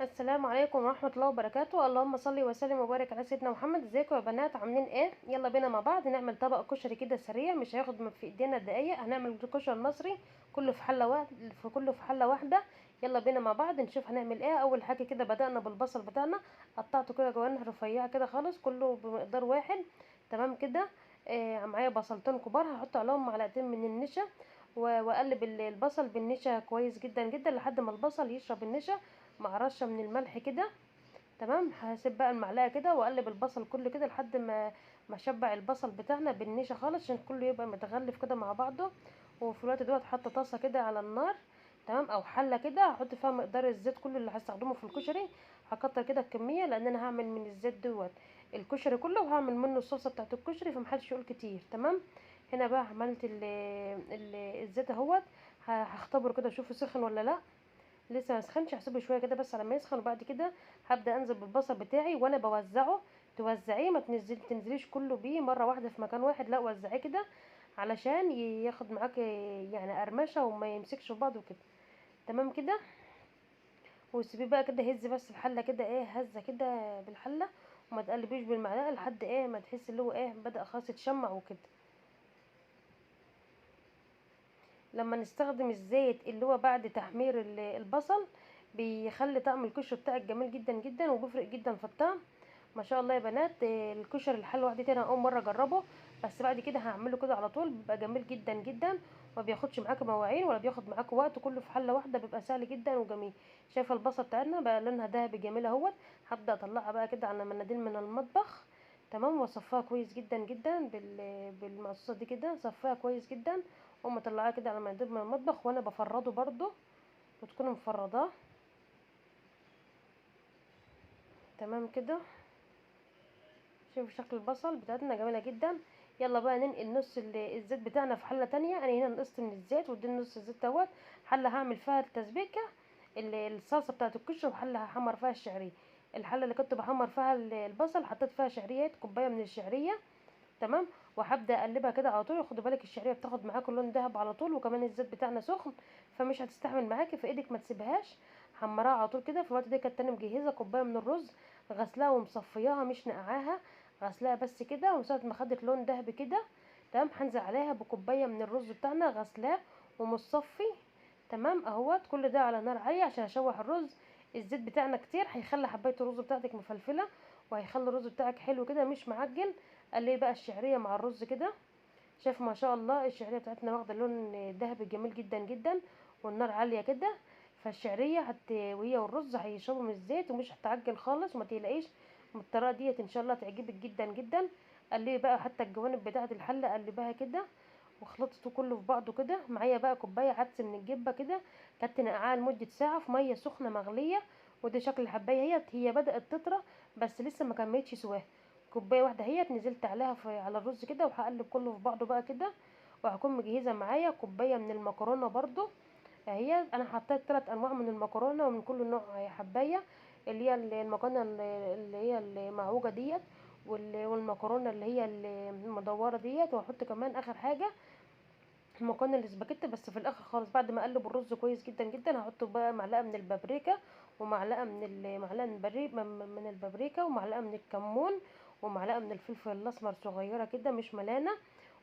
السلام عليكم ورحمة الله وبركاته. اللهم صل وسلم وبارك على سيدنا محمد. ازيكم يا بنات، عاملين ايه؟ يلا بينا مع بعض نعمل طبق كشري كده سريع، مش هياخد في ايدينا دقايق. هنعمل كشري مصري كله في حلة واحدة. يلا بينا مع بعض نشوف هنعمل ايه. اول حاجة كده بدأنا بالبصل بتاعنا، قطعته كده جوانح رفيعة كده خالص، كله بمقدار واحد. تمام كده. معايا بصلتين كبار، هحط عليهم معلقتين من النشا واقلب البصل بالنشا كويس جدا جدا لحد ما البصل يشرب النشا مع رشه من الملح كده. تمام. هسيب بقى المعلقه كده واقلب البصل كله كده لحد ما اشبع البصل بتاعنا بالنشا خالص عشان كله يبقى متغلف كده مع بعضه. وفي الوقت دوت حاطه طاسه كده على النار، تمام، او حله كده، هحط فيها مقدار الزيت كله اللي هستخدمه في الكشري. هكتر كده الكميه لان انا هعمل من الزيت دوت الكشري كله، وهعمل منه الصلصه بتاعت الكشري، فمحدش يقول كتير. تمام. هنا بقى عملت الزيت اهوت. هختبره كده اشوفه سخن ولا لا. لسه ما سخنش، هسيبه شويه كده بس على ما يسخن، وبعد كده هبدا انزل بالبصل بتاعي وانا بوزعه. توزعيه، ما تنزليش كله بيه مره واحده في مكان واحد، لا وزعيه كده علشان ياخد معاك يعني قرمشه وما يمسكش في بعضه كده. تمام كده. وسيبيه بقى كده هز بس الحله كده هزه كده بالحله، وما تقلبيش بالمعلقه لحد ما تحس اللي هو بدا خلاص يتشمع وكده. لما نستخدم الزيت اللي هو بعد تحمير البصل بيخلي طعم الكشري بتاعك جميل جدا جدا وبيفرق جدا في الطعم. ما شاء الله يا بنات. الكشري الحلوه واحده تاني، انا اول مره اجربه، بس بعد كده هعمله كده على طول، بيبقى جميل جدا جدا. ما بياخدش معاكي مواعين ولا بياخد معاكي وقت، كله في حله واحده، بيبقى سهل جدا وجميل. شايفه البصل بتاعتنا بقى لونها ذهبي جميل اهوت. هبدا اطلعها بقى كده على مناديل من المطبخ. تمام. واصفيها كويس جدا جدا بالمقصوصه دي كده، صفيها كويس جدا. واقوم مطلعاها كده على مناديل من المطبخ وانا بفرده برضو، وتكون مفرداه. تمام كده. شوفوا شكل البصل بتاعتنا جميله جدا. يلا بقى ننقل نص الزيت بتاعنا في حله تانية. انا هنا نقصت من الزيت واديت نص الزيت دوت. حله هعمل فيها التسبيكه الصلصه بتاعت الكشري، وحله هحمر فيها الشعريه. الحله اللي كنت بحمر فيها البصل حطيت فيها شعريه، كوبايه من الشعريه. تمام. وهبدا اقلبها كده على طول. خدوا بالك الشعريه بتاخد معاكم لون دهب على طول، وكمان الزيت بتاعنا سخن، فمش هتستحمل معاكي في ايدك، ما تسيبهاش. حمراها على طول كده. في الوقت ده كانت انا مجهزه كوبايه من الرز، غسلاها ومصفياها مش نقعاها، غسلاها بس كده. وساعه ما خدت لون دهبي كده، تمام، هنزل عليها بكوبايه من الرز بتاعنا غسلاه ومصفي. تمام اهوت. كل ده على نار عاليه عشان اشوح الرز. الزيت بتاعنا كتير هيخلي حبايه الرز بتاعتك مفلفله، وهيخلي الرز بتاعك حلو كده مش معجن. قلبي بقى الشعريه مع الرز كده. شايف ما شاء الله الشعريه بتاعتنا واخده لون ذهبي جميل جدا جدا، والنار عاليه كده. فالشعريه وهي والرز هيشربوا من الزيت ومش هتعجن خالص، وما تقلقيش من الطريقه ديت، ان شاء الله تعجبك جدا جدا. قلبي بقى حتى الجوانب بتاعه الحله، قلبها كده وخلطته كله في بعضه كده. معايا بقى كوبايه عدس من الجبه كده، كنت نقعاها لمده ساعه في ميه سخنه مغليه. وده شكل الحبايه، هي بدات تطرى بس لسه ما كملتش سواها. كوبايه واحده نزلت عليها على الرز كده، وهقلب كله في بعضه بقى كده. وهكون مجهزه معايا كوبايه من المكرونه برضو. انا حطيت 3 انواع من المكرونه، ومن كل نوع حبايه، اللي هي المكرونه اللي هي المعوجه ديت، والمكرونه اللي هي المدوره ديت. وهحط كمان اخر حاجه المكرونه الاسباجيتي بس في الاخر خالص، بعد ما اقلب الرز كويس جدا جدا هحط بقى معلقه من البابريكا، ومعلقه معلقه من البابريكا، ومعلقه من الكمون، ومعلقه من الفلفل الاسمر صغيره كده مش ملانه،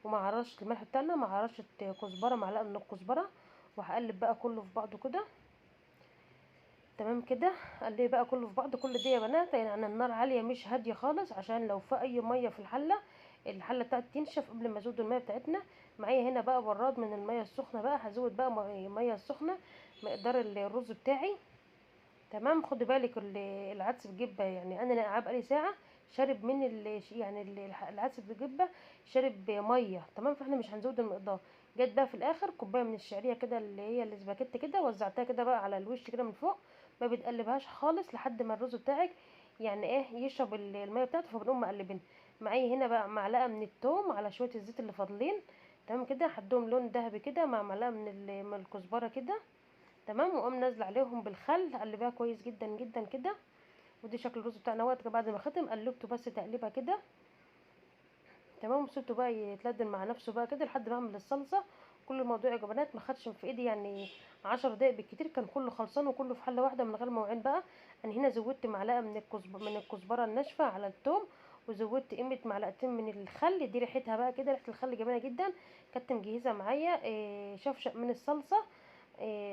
ومع رشه الملح بتاعنا، مع رشه كزبره، معلقه من الكزبره. وهقلب بقى كله في بعضه كده. تمام كده. قلبي بقى كله في بعض. كل دي يا بنات يعني النار عاليه مش هاديه خالص، عشان لو في اي ميه في الحله بتاعتي تنشف قبل ما ازود الميه بتاعتنا. معايا هنا بقى براد من الميه السخنه، بقى هزود بقى ميه السخنه مقدار الرز بتاعي. تمام. خدي بالك العدس بجبه، يعني انا نقعاه بقالي ساعه، شارب من العدس بجبه شارب ميه. تمام. فاحنا مش هنزود المقدار. جت بقى في الاخر كوبايه من الشعريه كده اللي هي الاسباجيتي كده، وزعتها كده بقى على الوش كده من فوق. ما بتقلبهاش خالص لحد ما الرز بتاعك يعني يشرب الميه بتاعته، فبنقوم مقلبين. معايا هنا بقى معلقه من التوم على شويه الزيت اللي فاضلين. تمام كده. هديهم لون ذهبي كده مع معلقه من الكزبره كده. تمام. واقوم نازله عليهم بالخل، اقلبها كويس جدا جدا كده. ودي شكل الرز بتاعنا وقت بعد ما ختم قلبته بس تقليبه كده. تمام. وسبته بقى يتلدن مع نفسه بقى كده لحد ما اعمل الصلصه. كل الموضوع يا بنات ما خدش في ايدي يعني 10 دقايق بالكتير، كان كله خلصان وكله في حله واحده من غير مواعين بقى. انا هنا زودت معلقه من الكزبره الناشفه على الثوم، وزودت قيمه معلقتين من الخل، دي ريحتها بقى كده، ريحه الخل جميله جدا. كنت مجهزه معايا شفشق من الصلصه،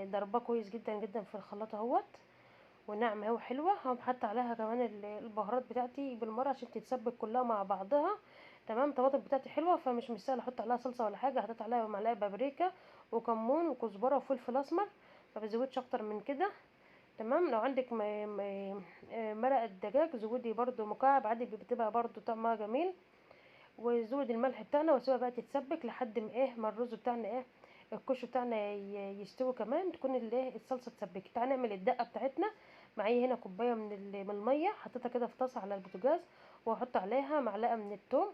ضرباه كويس جدا جدا في الخلاط اهوت، وناعمه اهو حلوه. هقوم حاطه عليها كمان البهارات بتاعتي بالمره عشان تتسبك كلها مع بعضها. تمام. الطماطم بتاعتي حلوه فمش مستاهله احط عليها صلصه ولا حاجه، حطيت عليها معلقه بابريكا وكمون وكزبره وفلفل اسمر، ما بزودش اكتر من كده. تمام. لو عندك مرقه دجاج زودي برده مكعب عادي، بتبقى برده طعمها جميل. وزود الملح بتاعنا وسيبها بقى تتسبك لحد ما ما الرز بتاعنا الكش بتاعنا يستوي كمان، تكون الصلصه اتسبكت. تعالى نعمل الدقه بتاعتنا. معايا هنا كوبايه من الميه، حطيتها كده في طاسه على البوتاجاز، واحط عليها معلقه من الثوم،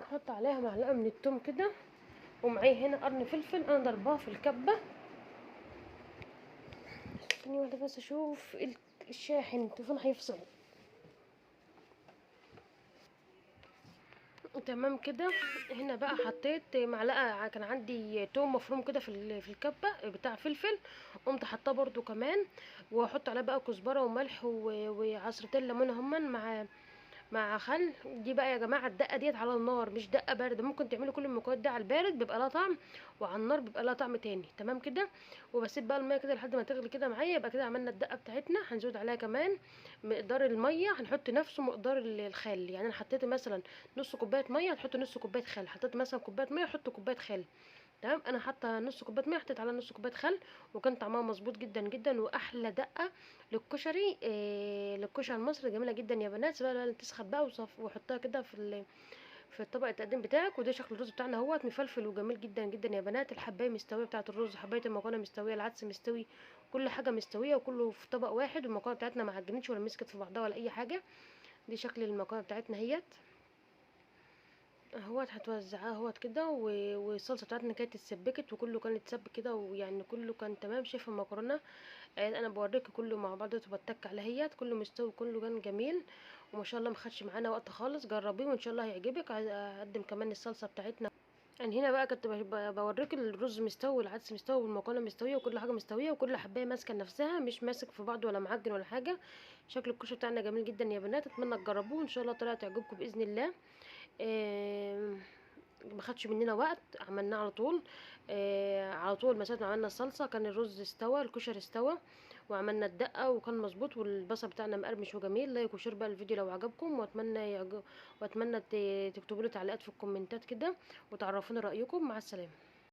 احط عليها معلقه من الثوم كده. ومعايا هنا قرن فلفل انا ضرباه في الكبه. ثانيه واحده بس اشوف الشاحن التليفون هيفصل. تمام كده. هنا بقى حطيت معلقه، كان عندي توم مفروم كده في الكبه بتاع فلفل، قمت حطاه برده كمان، واحط عليه بقى كزبره وملح وعصرتين ليمون هما مع خل. دي بقى يا جماعه الدقه ديت على النار مش دقه بارده، ممكن تعملوا كل المكونات دي على البارد بيبقى لها طعم، وعلى النار بيبقى لها طعم تاني. تمام كده. وبسيب بقى الميه كده لحد ما تغلي كده معايا، يبقى كده عملنا الدقه بتاعتنا. هنزود عليها كمان مقدار الميه، هنحط نفسه مقدار الخل. يعني انا حطيت مثلا نص كوبايه ميه، هتحط نص كوبايه خل. حطيت مثلا كوبايه ميه، حط كوبايه خل. تمام. انا حاطه نص كوبايه ميه، حطيت على نص كوبايه خل، وكان طعمها مظبوط جدا جدا، واحلى دقه للكشري. للكشري المصري جميله جدا يا بنات. سيبها بقى تسخن بقى وحطها كده في الطبق التقديم بتاعك. وده شكل الرز بتاعنا اهوت مفلفل وجميل جدا جدا يا بنات. الحبايه مستويه بتاعه الرز، حبايه المكرونه مستويه، العدس مستوي، كل حاجه مستويه وكله في طبق واحد، والمكرونه بتاعتنا ما عجنتش ولا مسكت في بعضها ولا اي حاجه. دي شكل المكرونه بتاعتنا اهيت اهوت. هتوزعها اهوت كده، والصلصه بتاعتنا كانت اتسبكت وكله كان اتسبك كده، ويعني كله كان تمام. شايف المكرونه انا بوريك كله مع بعض وبتك على هيت، كله مستوي كله كان جميل، وما شاء الله ما خدش معانا وقت خالص. جربيه وان شاء الله هيعجبك. اقدم كمان الصلصه بتاعتنا. يعني هنا بقى كنت بوريك الرز مستوي والعدس مستوي والمكرونه مستويه وكل حاجه مستويه، وكل حبايه ماسكه نفسها مش ماسك في بعض ولا معجن ولا حاجه. شكل الكشري بتاعنا جميل جدا يا بنات. اتمنى تجربوه ان شاء الله الطريقه تعجبكم باذن الله. ما خدش مننا وقت، عملناه على طول. على طول مسافه ما عملنا الصلصه كان الرز استوى، الكشري استوى، وعملنا الدقه وكان مظبوط، والبصل بتاعنا مقرمش وجميل. لايك وشير بقى الفيديو لو عجبكم، واتمنى تكتبوا لي تعليقات في الكومنتات كده، وتعرفوني رايكم. مع السلامه.